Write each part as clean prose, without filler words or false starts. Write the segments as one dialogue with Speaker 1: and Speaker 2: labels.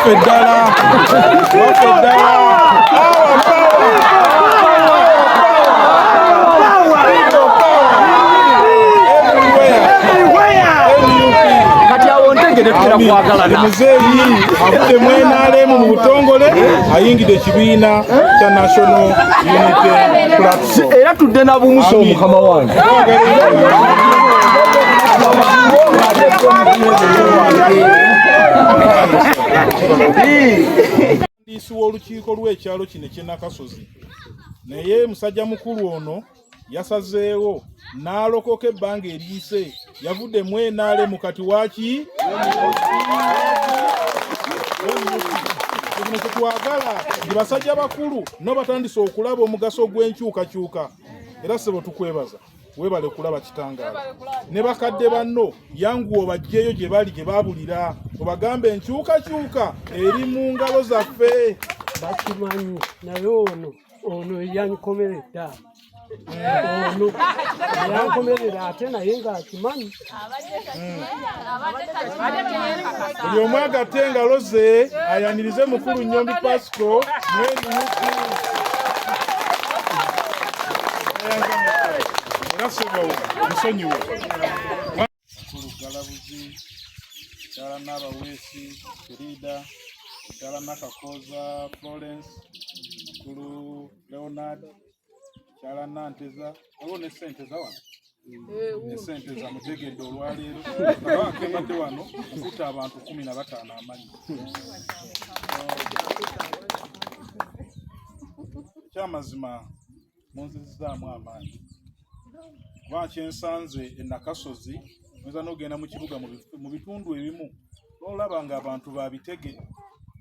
Speaker 1: waffe ddala muzeeyi avudde mu NRM mu butongole ayingidde ekibiina kya National Unity Platform
Speaker 2: era tudde na bumuso mukama wange
Speaker 1: ndiisi w'olukiiko lw'ekyalo kino ky'e Nakasozi naye musajja mukulu ono yasazeewo n'alokoka ebbanga eriise yavudde mu NRM kati waaki kino kyetwagala ndi basajja bakulu no batandise okulaba omugaso gw'enkyuukakyuuka era sebo tukwebaza webale kulaba kitangaala ne bakadde banno yanguwa bajjeyo gye bali gye baabulira obagambe enkyuukakyuuka eri mu ngalo zaffe
Speaker 3: bakimanyi naye ono yankomeredda ono yankomerera ate naye ng'akimanyi
Speaker 1: buli omu agatte engalo ze ayanirize mukulu Nnyombi Pasco era sebo nsonyiwe mukulu Galabuzi Kyala Nabaweesi Kirida Kyala Nakakoza Florence mukulu Leonard Kyala Nanteza waliwo ne Ssenteza wano ne Ssenteza mutegedde olwaleero abakebadde wano okuta abantu 15 amanyi kyamazima munzizaamu amaanyi kuba kyensanze e Nakasozi oyinza n'ogenda mu kibuga mu bitundu ebimu n'olaba ng'abantu babitege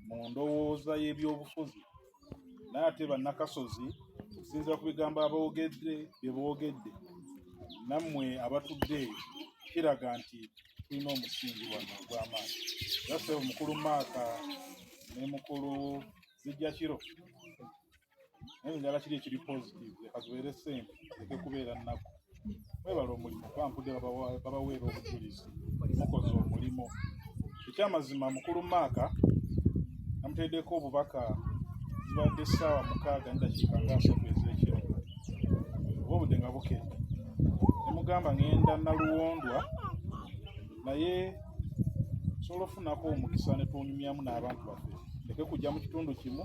Speaker 1: mu ndowooza y'ebyobufuzi naye ate bannakasozi okusinziira ku bigambo aboogedde bye boogedde nammwe abatudde eyo kiraga nti tulina omusingi wano ogw'amaanyi era sebo mukulu Maaka ne mukulu Zijjakiro naye njagala kiri ekiri positive leka zibeere ssente leke kubeera nnaku webala omulimu bampudde babaweera obujulizi mukoze omulimo ekyamazima mukulu Maaka namuteddeko obubaka zibadde essaawa 6 n'eddakiika nga 3 ez'ekiro oba obudde nga bukedde nemugamba ngenda Naluwondwa naye sobola ofunako omukisa ne tunyumyamu n'abantu baffe leke kujja mu kitundu kimu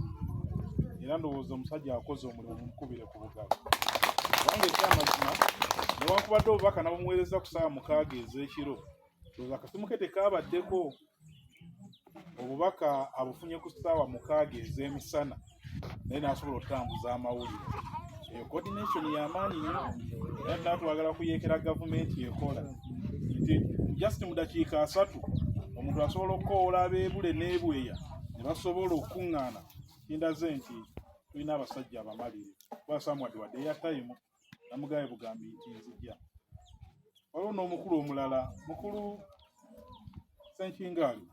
Speaker 1: era ndowooza omusajja akoze omulimu mumukubire ku bugalo kubanga ekyamazima newankubadde obubaka nabumuweereza ku ssaawa 6 ez'ekiro ndowooza akasimu ke tekaabaddeko obubaka abufunye ku ssaawa 6 ez'emisana naye n'asobola okutambuza amawulire eyo coordination y'amaanyi nnyo era natwagala kuyeekera gavumenti ekola nti just mu dakiika 3 omuntu asobola okukoola abeebule n'ebweya ne basobola okukuŋŋaana kindaze nti tulina abasajja abamalire kuba samwadi wadde eyatayimu namugabe bugambi nti nzijja waliwo n'omukulu omulala mukulu Ssenkingaali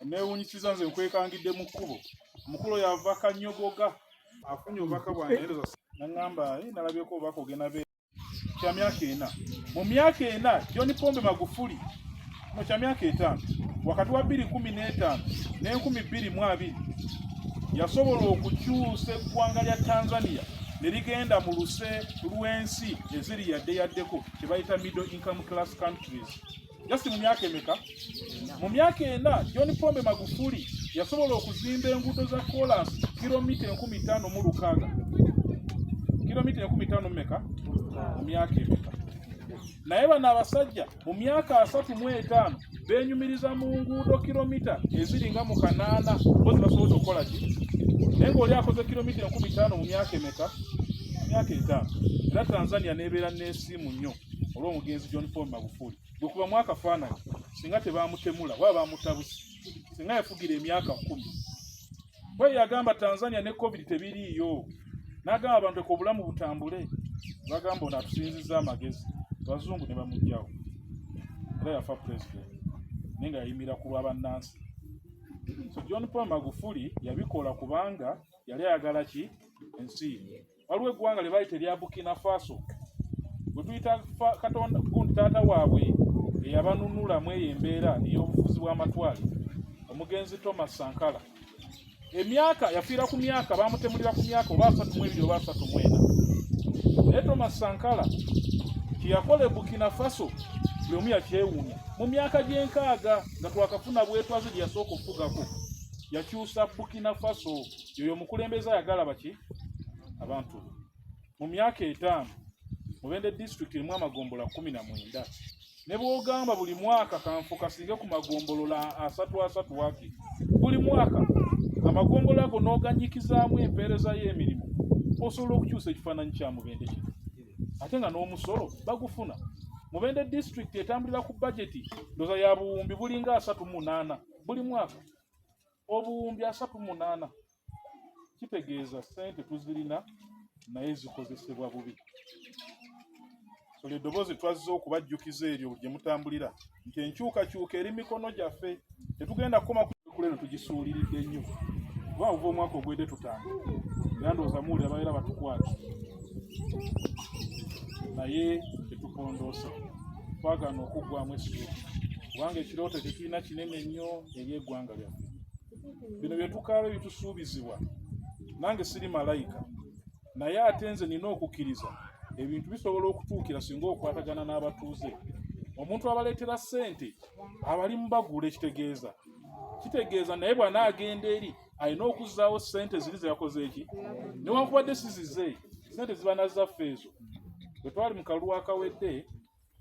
Speaker 1: neewunyisiza nze nkwekangidde mu kkubo omukulu oyo ava Kanyogoga afunye obubaka bwangereza naŋŋamba nalabyeko obubaka ogenda be kya myaka 4 mu myaka 4 John Pombe Magufuli no kya myaka 5 wakati wa 2015 ne 2020 yasobola okukyusa eggwanga lya Tanzania ne ligenda mu luse lw'ensi eziri yaddeko kye bayita middle income class countries just mu myaka emeka mu myaka 4 John Pombe Magufuli yasobola okuzimba enguudo za kolansi kilomita 15,600 kilomita 15,000 meka mu myaka emeka naye bano abasajja mu myaka 35 benyumiriza mu nguudo kilomita eziringa mu 8 bozi basobola okukola ki naye ng'oli akoze kilomita 15,000 mu myaka emeka myaka 5 era Tanzania nebeera n'esiimu nnyo olw'omugenzi John Pombe Magufuli bwe kuba mwaka faananyi singa tebaamutemula waba baamutabuse singa yafugira emyaka 10 bwe yagamba Tanzania ne COVID tebiriiyo n'agamba abantu ko obulamu butambule bagamba ono atusinzizza amagezi abazungu ne bamugjawo era yafa president naye nga yayimira ku lw'abannansi so John Pombe Magufuli yabikola kubanga yali ayagala ki ensi waliwo eggwanga lye bayita erya Burkina Faso bwe tuyita Katonda gundi taata waabwe eyabanunulamu eyo embeera ey'obufuzi bw'amatwale omugenzi Thomas Sankara emyaka yafiira ku myaka bamutemulira ku myaka oba 32 oba 34 naye Thomas Sankara kiyakola e Burkina Faso buli omu yakyewuunya mu myaka gy'enkaaga nga twakafuna bwetwaze gye yasooka okufugako yakyusa Burkina Faso yoyo omukulembeze ayagala baki abantu mu myaka 5 Mubende district erimu amagombolola 19 ne bw'ogamba buli mwaka kanfu kasinge ku magombolola 3 waki buli mwaka amagombolola ago n'oganyikizaamu empeereza y'emirimu osobola okukyusa ekifaananyi kya Mubende kino ate nga n'omusolo bagufuna Mubende district etambulira ku budgeti ndoza ya buwumbi bulinga 38 buli mwaka obuwumbi 38 kitegeeza sente tuzirina naye zikozesebwa bubi eddoboozi twazze okubajjukiza eryo gye mutambulira nti enkyuukakyuuka eri mikono gyaffe tetugenda kukoma kuleno tugisuuliridde nnyo kuba uva omwaka ogwedde tutambula era ndowooza muwulira babeera batukwata naye tetupondoose twagaana okuggwamu essuubi kubanga ekirooto tekirina kinene nnyo eri eggwanga lyaffe bino bye tukaaba ebitusuubizibwa nange siri malayika naye ate nze nina okukkiriza ebintu bisobola okutuukira singa okwatagana n'abatuuze omuntu abaleetera ssente abali mu bagula kitegeeza naye bw'anaagenda eri alina okuzzaawo ssente ziri ze yakoze eki newankubadde sizize ssente ziba nazzaffe ezo bwe twali mu kalulu akawedde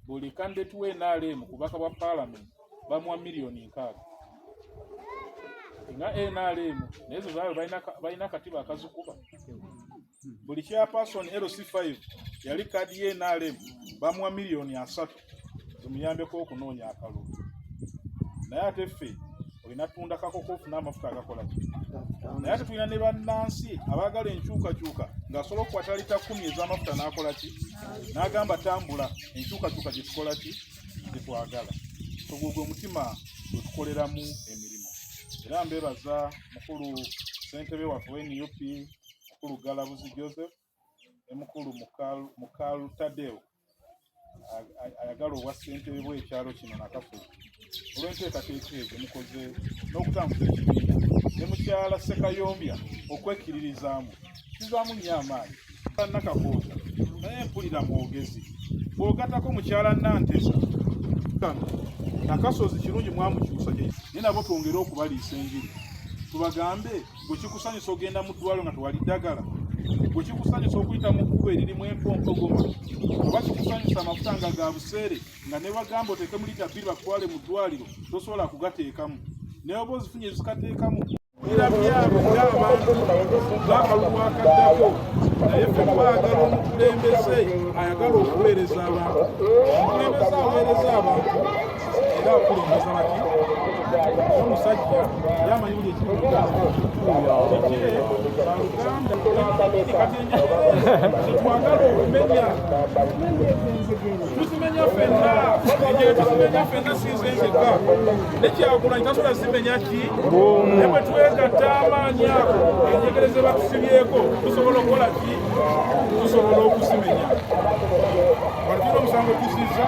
Speaker 1: buli kandidate we NRM ku bubaka bwa paalamenti bamuwa miliyoni 6 nga NRM naye zo zaabe balina akatiba akazikuba buli chairperson LC5 yali kadi ye NRM bamuwa miliyoni 3 zimuyambeko okunoonya akalulu naye ate ffe olina tunda kakoko ofuna amafuta agakola ki naye ate tulina ne bannansi abaagala enkyuukakyuuka ng'asobola okukwata lita 10 ez'amafuta n'akola ki n'agamba tambula enkyuukakyuuka gye tukola ki gye twagala ogwo omutima gwe tukoleramu emirimu era mbeebaza mukulu ssentebe waffe wa NUP mukulu Galabuzi Joseph ne mukulu Mukalu Tadeo ayagala obwa ssentebe bw'ekyalo kino Nakafuzi olw'enteekateeka ezo mukoze n'okutambuza ekibiina ne mukyala Sekayombya okwekkiririzaamu kizaamu nnyo amaanyi Nakakooza naye mpulira mwogezi bw'ogatako mukyala Nantesa Nakasozi kirungi mwamukyusa naye nabo twongere okubaliisa enjiri tubagambe bwe kikusanyusa ogenda mu ddwaliro nga tewali ddagala bwe kikusanyusa okuyita mu kkubo eririmu empompogoma oba kikusanyusa amafuta nga ga buseere nga ne bagamba oteeke mu lita 2 bakutwale mu ddwaliro tosobola kugateekamu naye oba ozifunye zikateekamu era byabo ng'abantu ng'akalulu akaddako naye ffe twagala omukulembeze ayagala okuweereza abantu omukulembeze aweereza abantu era akulembeza bati omusajja yamanyi buli ekitwagala okumenya tuzimenya ffenna engeri tuzimenya ffenna sinzenzeka nekyagulanyi tasobola zimenya ki ne bwe twegatta amaanyi ago enjegereze batusibyeko tusobola okukola ki tusobola okuzimenya watira omusango tuziza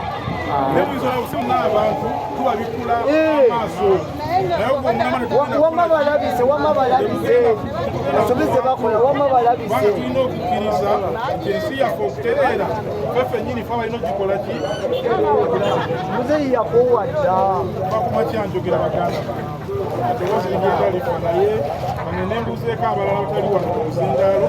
Speaker 1: nebuyinza obusimu n'abantu tubabikula amaaso tulina okukkiriza nti ensi yaffe okutereera feffe ennyini fe balina okugikola ki bakumakyanjogera baganda tewazirigedalifa naye bano nembuzeeko abalala batali wano ku muzindaalo